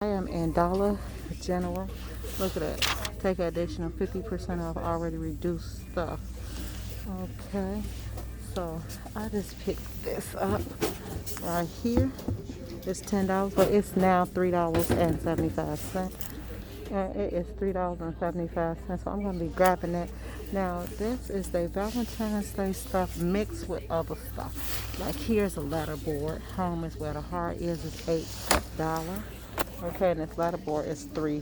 I am in Dollar General. Look at that. Take additional 50% off already reduced stuff. Okay. So I just picked this up right here. It's $10, but it's now $3.75. It is $3.75. So I'm gonna be grabbing that. Now this is the Valentine's Day stuff mixed with other stuff. Like here's a letter board. Home is where the heart is. It's $8. Okay, and this letter board is $3.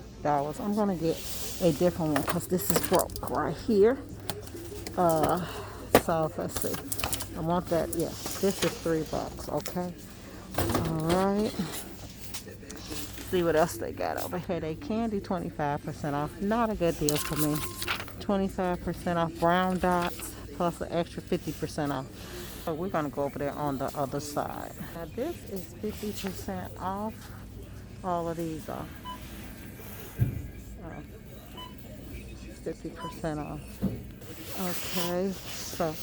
I'm gonna get a different one because this is broke right here. So let's see. I want that. Yeah, this is $3. Okay. All right. See what else they got over here. They candy 25% off. Not a good deal for me. 25% off brown dots plus an extra 50% off. So we're gonna go over there on the other side. Now this is 50% off. All of these are 50% off. Okay, so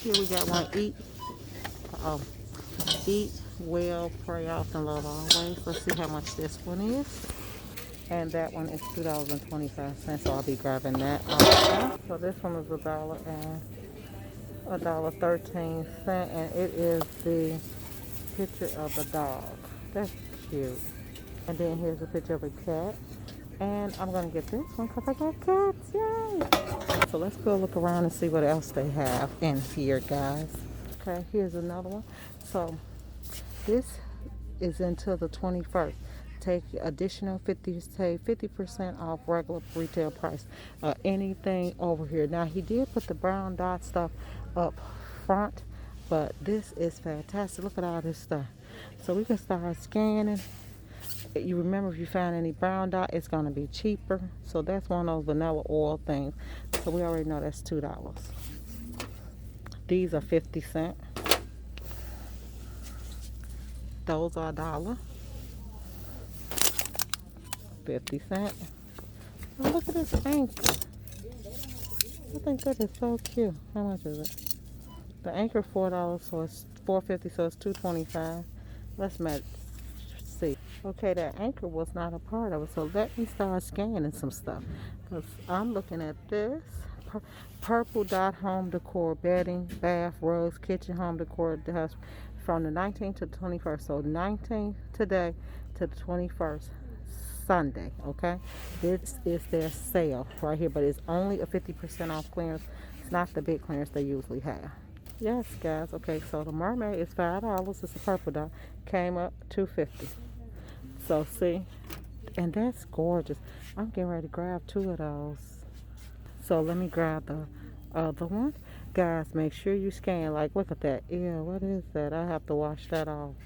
here we got one. Eat well, pray often, love always. Let's see how much this one is. And that one is $2.25. So I'll be grabbing that also. So this one is $1.13, and it is the picture of a dog. That's cute. And then here's a picture of a cat. And I'm gonna get this one because I got cats. Yay! So let's go look around and see what else they have in here, guys. Okay, here's another one. So this is until the 21st. Take additional 50% off regular retail price. Anything over here. Now he did put the brown dot stuff up front, but this is fantastic. Look at all this stuff. So we can start scanning. You remember if you find any brown dot, it's gonna be cheaper. So that's one of those vanilla oil things. So we already know that's $2. These are 50 cents. Those are $1. 50 cents. Oh, look at this anchor. I think that is so cute. How much is it? The anchor $4, so it's $4.50, so it's $2.25. Let's see. Okay, that anchor was not a part of it, so let me start scanning some stuff. Because I'm looking at this. Purple dot home decor, bedding, bath, rugs, kitchen home decor, from the 19th to the 21st. So 19th today to the 21st. Sunday, okay? This is their sale right here, but it's only a 50% off clearance. It's not the big clearance they usually have. Yes, guys. Okay, so the mermaid is $5. It's a purple dot. Came up $2.50. So see, and that's gorgeous. I'm getting ready to grab 2 of those. So let me grab the other one. Guys, make sure you scan. Like, look at that. Ew, what is that? I have to wash that off.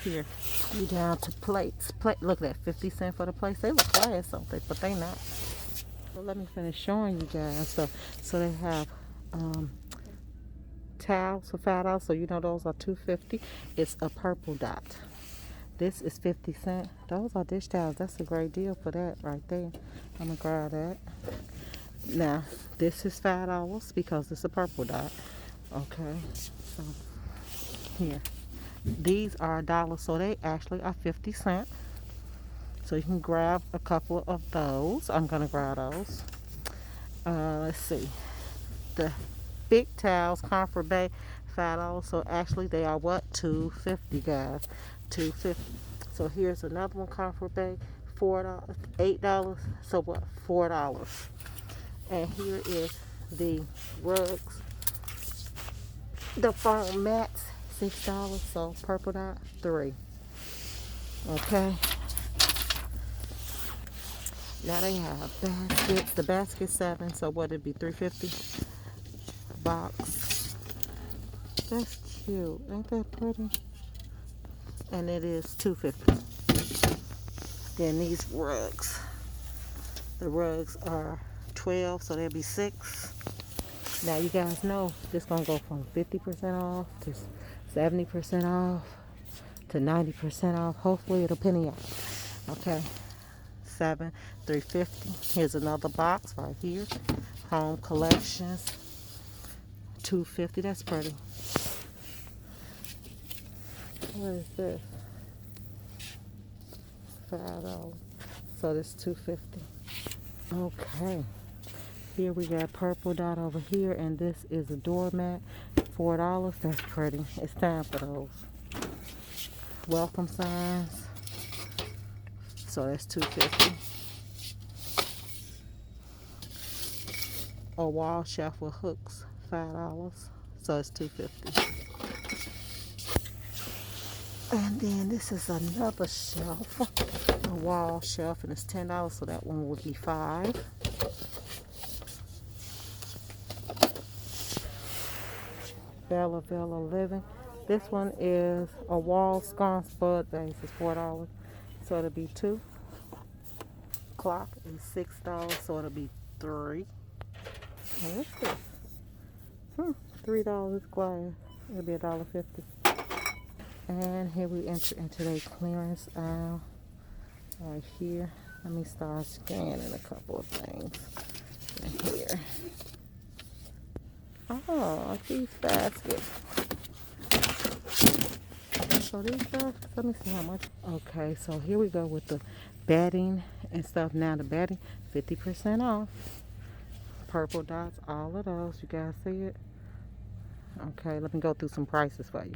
Here, you down to plates. Look at that, 50 cents for the plates. They look glass, don't they? But they not. So let me finish showing you guys. So they have towels for $5. So you know those are $2.50. It's a purple dot. This is 50 cents. Those are dish towels. That's a great deal for that right there. I'm gonna grab that. Now this is $5 because it's a purple dot. Okay, so here. These are $1, so they actually are 50 cents. So you can grab a couple of those. I'm gonna grab those. Let's see. The big towels, Comfort Bay, $5. So actually they are what? $2.50, guys. $2.50. So here's another one, Comfort Bay, $4, $8. So what? $4. And here is the rugs, the foam mats. $6, so purple dot $3. Okay. Now they have baskets. The basket $7, so what it'd be $3.50 box. That's cute. Ain't that pretty? And it is $2.50. Then these rugs. The rugs are 12, so they'll be $6. Now you guys know this gonna go from 50% off to 70% off to 90% off. Hopefully it'll penny out. Okay. $3.50. Here's another box right here. Home Collections. $2.50. That's pretty. What is this? $5. So this $2.50. Okay. Here we got purple dot over here, and this is a doormat. $4. That's pretty. It's time for those. Welcome signs. So that's $2.50. A wall shelf with hooks. $5. So it's $2.50. And then this is another shelf, a wall shelf, and it's $10. So that one would be $5. Bella Living. This one is a wall sconce bud vase. It's $4. So it'll be 2. Clock is $6. So it'll be 3. And what's this? $3 glass. It'll be $1.50. And here we enter into the clearance aisle right here. Let me start scanning a couple of things in here. Oh, these baskets. So these baskets, let me see how much. Okay, so here we go with the bedding and stuff. Now the bedding, 50% off. Purple dots, all of those. You guys see it? Okay, let me go through some prices for you.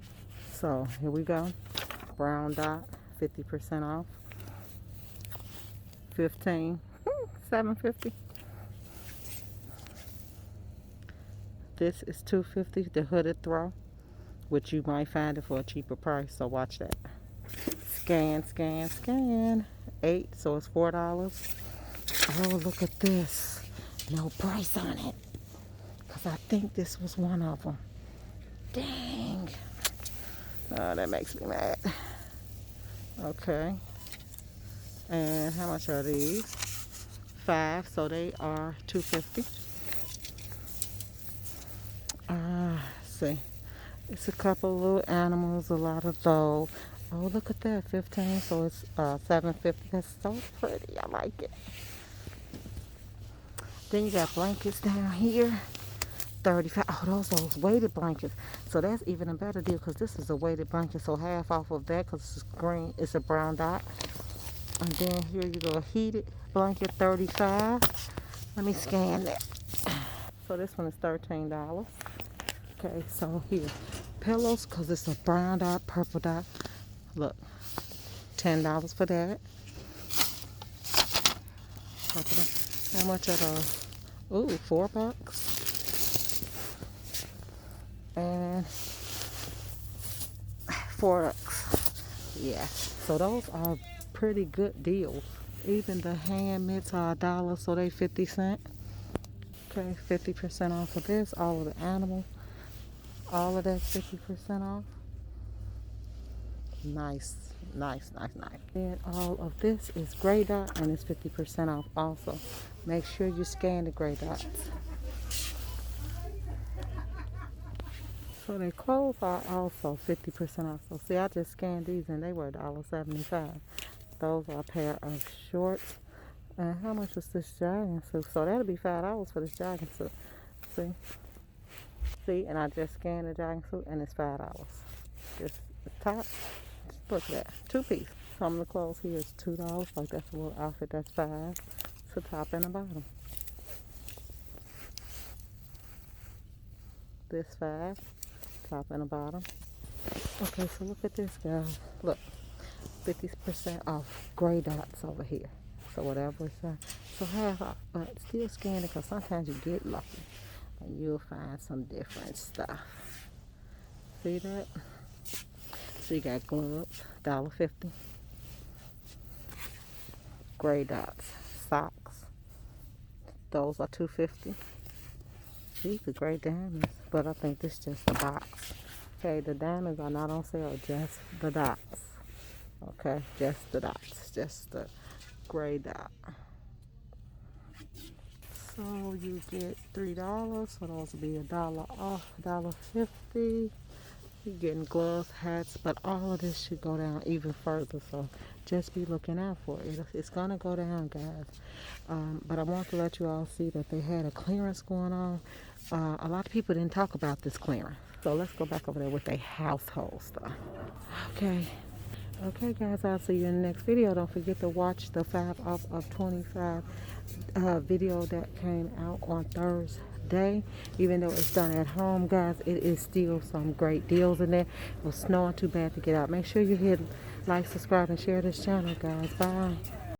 So here we go. Brown dot, 50% off. 15, $7.50. This is $2.50, the hooded throw, which you might find it for a cheaper price. So watch that. Scan. 8, so it's $4. Oh, look at this. No price on it. Because I think this was one of them. Dang. Oh, that makes me mad. Okay. And how much are these? 5, so they are $2.50. See. It's a couple little animals, a lot of those. Oh, look at that, 15, so it's $7.50. That's so pretty. I like it. Then you got blankets down here. 35. Oh, those weighted blankets. So that's even a better deal because this is a weighted blanket. So half off of that because it's green. It's a brown dot. And then here you go, a heated blanket, 35. Let me scan that. So this one is $13. Okay, so here, pillows because it's a brown dot, purple dot. Look, $10 for that. Purple dot. How much are those? Ooh, $4. And $4. Yeah, so those are pretty good deals. Even the hand mitts are $1, so they 50 cents. Okay, 50% off of this. All of the animals, all of that's 50% off. Nice. And all of this is gray dot, and it's 50% off also. Make sure you scan the gray dots. So their clothes are also 50% off. So see, I just scanned these and they were $1.75. Those are a pair of shorts. And how much was this jogging suit? So that'll be $5 for this jogging suit. See, and I just scanned the jogging suit and it's $5. Just the top. Look at that, 2-piece. Some of the clothes here is $2. Like that's a little outfit, that's $5. It's the top and the bottom. This $5. Top and the bottom. Okay, so look at this, guys. Look, 50% off gray dots over here. So whatever it's so half off, but still scan it because sometimes you get lucky and you'll find some different stuff. See that? So you got gloves, $1.50. Gray dots, socks. Those are $2.50. These are great diamonds, but I think this is just a box. Okay, the diamonds are not on sale, just the dots. Okay, just the dots, just the gray dot. So you get $3, so those will be $1 off, $1.50. You're getting gloves, hats, but all of this should go down even further, so just be looking out for it. It's gonna go down, guys. But I want to let you all see that they had a clearance going on. A lot of people didn't talk about this clearance. So let's go back over there with their household stuff. Okay. Okay, guys, I'll see you in the next video. Don't forget to watch the 5 off of 25 video that came out on Thursday. Even though it's done at home, guys, it is still some great deals in there. It was snowing too bad to get out. Make sure you hit like, subscribe, and share this channel, guys. Bye.